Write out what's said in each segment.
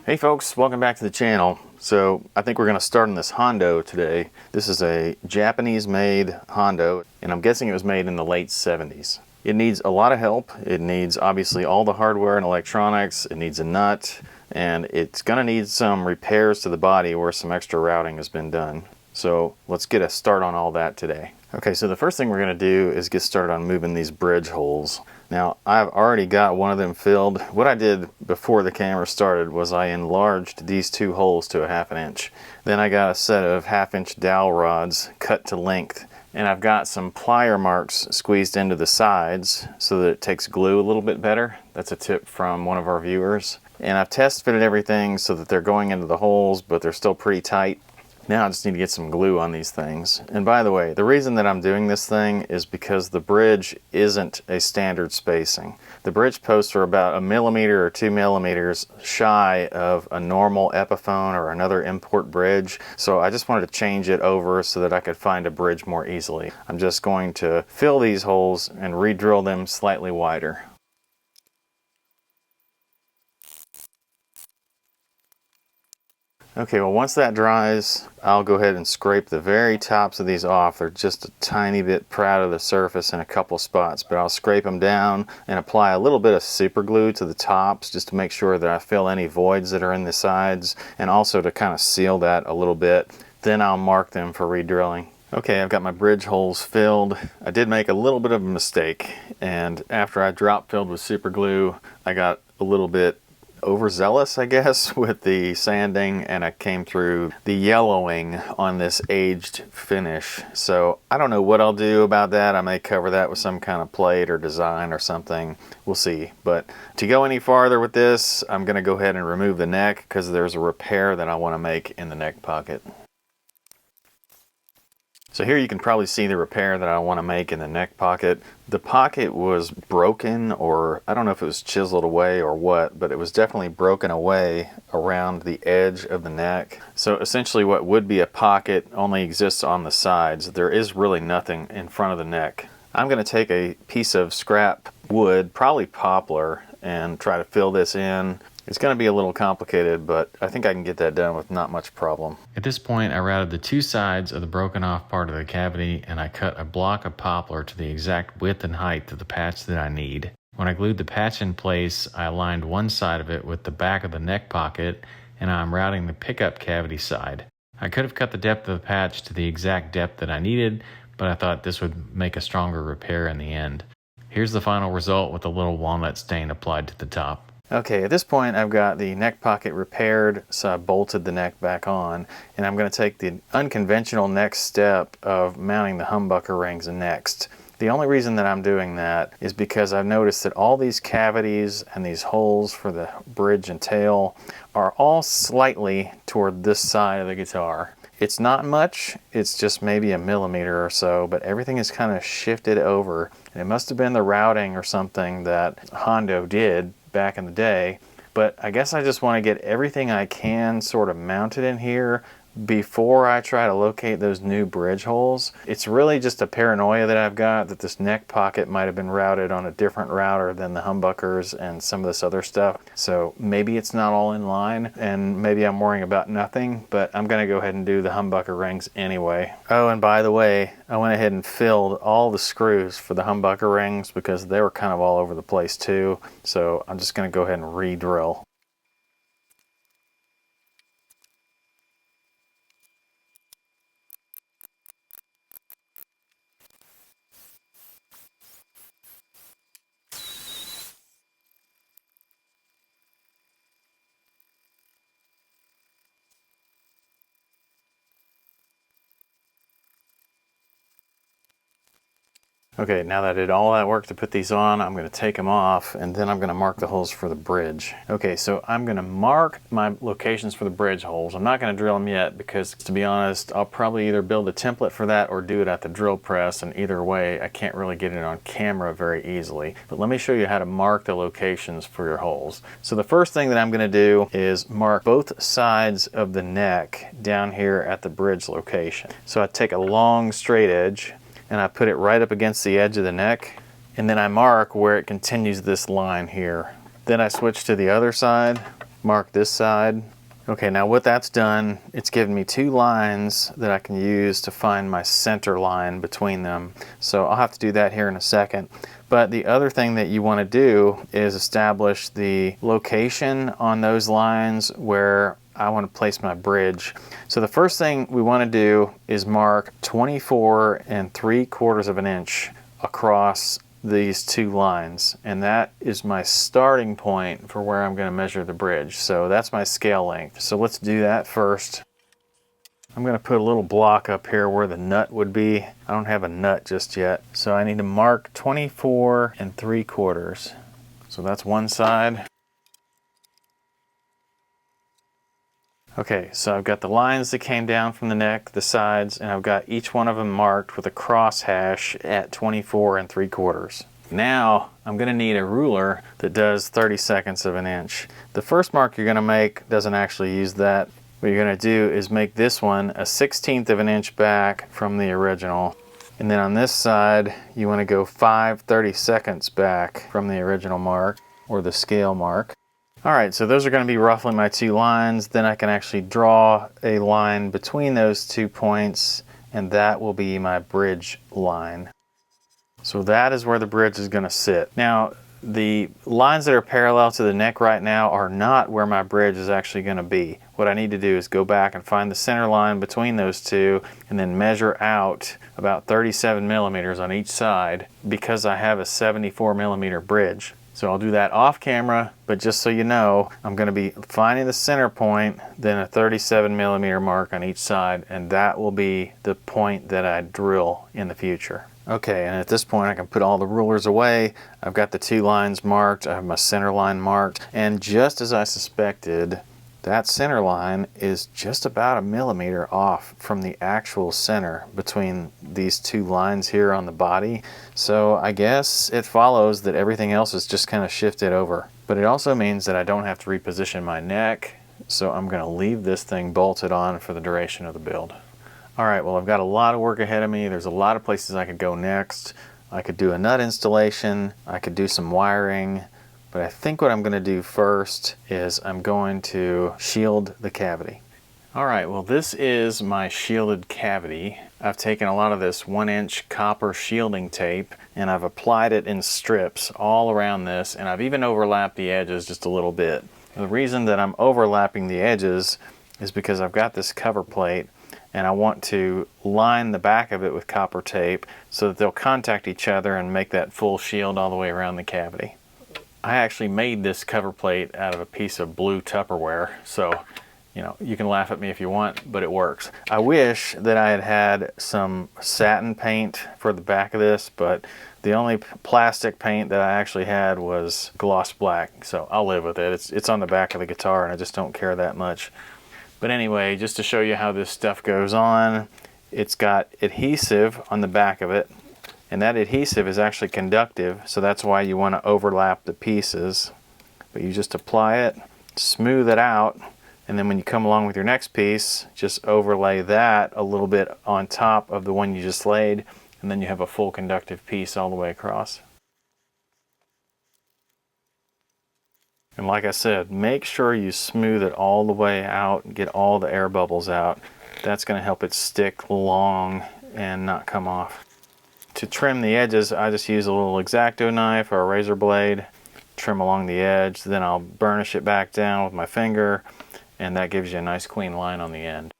Hey folks, welcome back to the channel. So I think we're going to start on this Hondo today. This is a Japanese made Hondo, and I'm guessing it was made in the late 70s. It needs a lot of help. It needs obviously all the hardware and electronics. It needs a nut, and it's going to need some repairs to the body where some extra routing has been done. So let's get a start on all that today. Okay, so the first thing we're going to do is get started on moving these bridge holes. Now, I've already got one of them filled. What I did before the camera started was I enlarged these two holes to a 1/2 inch. Then I got a set of 1/2 inch dowel rods cut to length. And I've got some plier marks squeezed into the sides so that it takes glue a little bit better. That's a tip from one of our viewers. And I've test fitted everything so that they're going into the holes, but they're still pretty tight. Now I just need to get some glue on these things. And by the way, the reason that I'm doing this thing is because the bridge isn't a standard spacing. The bridge posts are about 1 millimeter or 2 millimeters shy of a normal Epiphone or another import bridge. So I just wanted to change it over so that I could find a bridge more easily. I'm just going to fill these holes and re-drill them slightly wider. Okay, well once that dries, I'll go ahead and scrape the very tops of these off. They're just a tiny bit proud of the surface in a couple spots, but I'll scrape them down and apply a little bit of super glue to the tops just to make sure that I fill any voids that are in the sides, and also to kind of seal that a little bit. Then I'll mark them for re-drilling. Okay, I've got my bridge holes filled. I did make a little bit of a mistake, and after I drop filled with super glue, I got a little bit overzealous, I guess, with the sanding, and I came through the yellowing on this aged finish. So I don't know what I'll do about that. I may cover that with some kind of plate or design or something. We'll see. But to go any farther with this, I'm going to go ahead and remove the neck because there's a repair that I want to make in the neck pocket. So here you can probably see the repair that I want to make in the neck pocket. The pocket was broken, or I don't know if it was chiseled away or what, but it was definitely broken away around the edge of the neck. So essentially what would be a pocket only exists on the sides. There is really nothing in front of the neck. I'm going to take a piece of scrap wood, probably poplar, and try to fill this in. It's going to be a little complicated, but I think I can get that done with not much problem. At this point, I routed the two sides of the broken off part of the cavity, and I cut a block of poplar to the exact width and height of the patch that I need. When I glued the patch in place, I aligned one side of it with the back of the neck pocket, and I'm routing the pickup cavity side. I could have cut the depth of the patch to the exact depth that I needed, but I thought this would make a stronger repair in the end. Here's the final result with a little walnut stain applied to the top. Okay, at this point I've got the neck pocket repaired, so I bolted the neck back on, and I'm going to take the unconventional next step of mounting the humbucker rings next. The only reason that I'm doing that is because I've noticed that all these cavities and these holes for the bridge and tail are all slightly toward this side of the guitar. It's not much, it's just maybe 1 millimeter or so, but everything is kind of shifted over. And it must have been the routing or something that Hondo did back in the day, but I guess I just want to get everything I can sort of mounted in here before I try to locate those new bridge holes. It's really just a paranoia that I've got that this neck pocket might have been routed on a different router than the humbuckers and some of this other stuff. So maybe it's not all in line, and maybe I'm worrying about nothing, but I'm going to go ahead and do the humbucker rings anyway. Oh, and by the way, I went ahead and filled all the screws for the humbucker rings because they were kind of all over the place too. So I'm just going to go ahead and re-drill. Okay, now that I did all that work to put these on, I'm going to take them off, and then I'm going to mark the holes for the bridge. Okay, so I'm going to mark my locations for the bridge holes. I'm not going to drill them yet because, to be honest, I'll probably either build a template for that or do it at the drill press, and either way, I can't really get it on camera very easily. But let me show you how to mark the locations for your holes. So the first thing that I'm going to do is mark both sides of the neck down here at the bridge location. So I take a long straight edge, and I put it right up against the edge of the neck, and then I mark where it continues this line here. Then I switch to the other side, mark this side. Okay, now what that's done, it's given me two lines that I can use to find my center line between them. So I'll have to do that here in a second. But the other thing that you want to do is establish the location on those lines where I want to place my bridge. So the first thing we want to do is mark 24 3/4 of an inch across these two lines, and that is my starting point for where I'm going to measure the bridge. So that's my scale length. So let's do that first. I'm going to put a little block up here where the nut would be. I don't have a nut just yet, so I need to mark 24 3/4. So that's one side. Okay, so I've got the lines that came down from the neck, the sides, and I've got each one of them marked with a cross hash at 24 3/4. Now I'm going to need a ruler that does 32nds of an inch. The first mark you're going to make doesn't actually use that. What you're going to do is make this one a 1/16 of an inch back from the original. And then on this side, you want to go 5/32 back from the original mark, or the scale mark. Alright, so those are going to be roughly my two lines. Then I can actually draw a line between those 2 points, and that will be my bridge line. So that is where the bridge is going to sit. Now, the lines that are parallel to the neck right now are not where my bridge is actually going to be. What I need to do is go back and find the center line between those two, and then measure out about 37 millimeters on each side, because I have a 74 millimeter bridge. So I'll do that off camera, but just so you know, I'm going to be finding the center point, then a 37 millimeter mark on each side, and that will be the point that I drill in the future. Okay, and at this point I can put all the rulers away. I've got the two lines marked, I have my center line marked, and just as I suspected, that center line is just about a millimeter off from the actual center between these two lines here on the body. So I guess it follows that everything else is just kind of shifted over. But it also means that I don't have to reposition my neck, so I'm going to leave this thing bolted on for the duration of the build. Alright, well, I've got a lot of work ahead of me. There's a lot of places I could go next. I could do a nut installation, I could do some wiring, but I think what I'm going to do first is I'm going to shield the cavity. Alright, well, this is my shielded cavity. I've taken a lot of this 1-inch copper shielding tape and I've applied it in strips all around this, and I've even overlapped the edges just a little bit. The reason that I'm overlapping the edges is because I've got this cover plate and I want to line the back of it with copper tape so that they'll contact each other and make that full shield all the way around the cavity. I actually made this cover plate out of a piece of blue Tupperware, so you know, you can laugh at me if you want, but it works. I wish that I had had some satin paint for the back of this, but the only plastic paint that I actually had was gloss black, so I'll live with it. It's on the back of the guitar and I just don't care that much. But anyway, just to show you how this stuff goes on, it's got adhesive on the back of it, and that adhesive is actually conductive, so that's why you want to overlap the pieces. But you just apply it, smooth it out, and then when you come along with your next piece, just overlay that a little bit on top of the one you just laid, and then you have a full conductive piece all the way across. And like I said, make sure you smooth it all the way out and get all the air bubbles out. That's going to help it stick long and not come off. To trim the edges, I just use a little X-Acto knife or a razor blade, trim along the edge, then I'll burnish it back down with my finger, and that gives you a nice clean line on the end.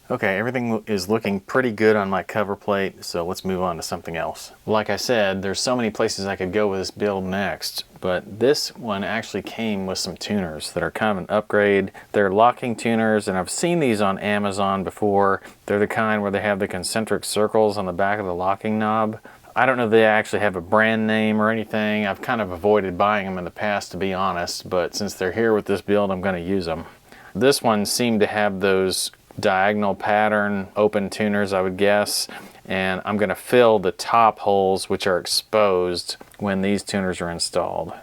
Okay, everything is looking pretty good on my cover plate, so let's move on to something else. Like I said, there's so many places I could go with this build next, but this one actually came with some tuners that are kind of an upgrade. They're locking tuners, and I've seen these on Amazon before. They're the kind where they have the concentric circles on the back of the locking knob. I don't know if they actually have a brand name or anything. I've kind of avoided buying them in the past, to be honest, but since they're here with this build, I'm going to use them. This one seemed to have those diagonal pattern open tuners, I would guess, and I'm going to fill the top holes which are exposed when these tuners are installed.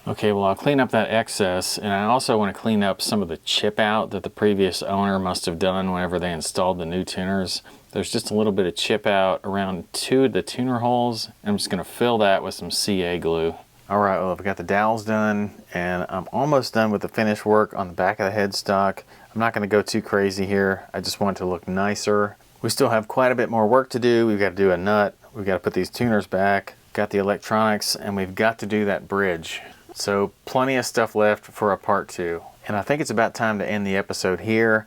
Okay, well, I'll clean up that excess, and I also want to clean up some of the chip out that the previous owner must have done whenever they installed the new tuners. There's just a little bit of chip out around 2 of the tuner holes, and I'm just going to fill that with some CA glue. All right, well, I've got the dowels done, and I'm almost done with the finish work on the back of the headstock. I'm not going to go too crazy here. I just want it to look nicer. We still have quite a bit more work to do. We've got to do a nut. We've got to put these tuners back. Got the electronics, and we've got to do that bridge. So plenty of stuff left for a part 2. And I think it's about time to end the episode here.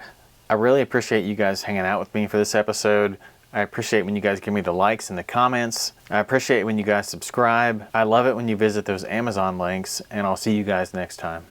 I really appreciate you guys hanging out with me for this episode. I appreciate when you guys give me the likes and the comments. I appreciate when you guys subscribe. I love it when you visit those Amazon links, and I'll see you guys next time.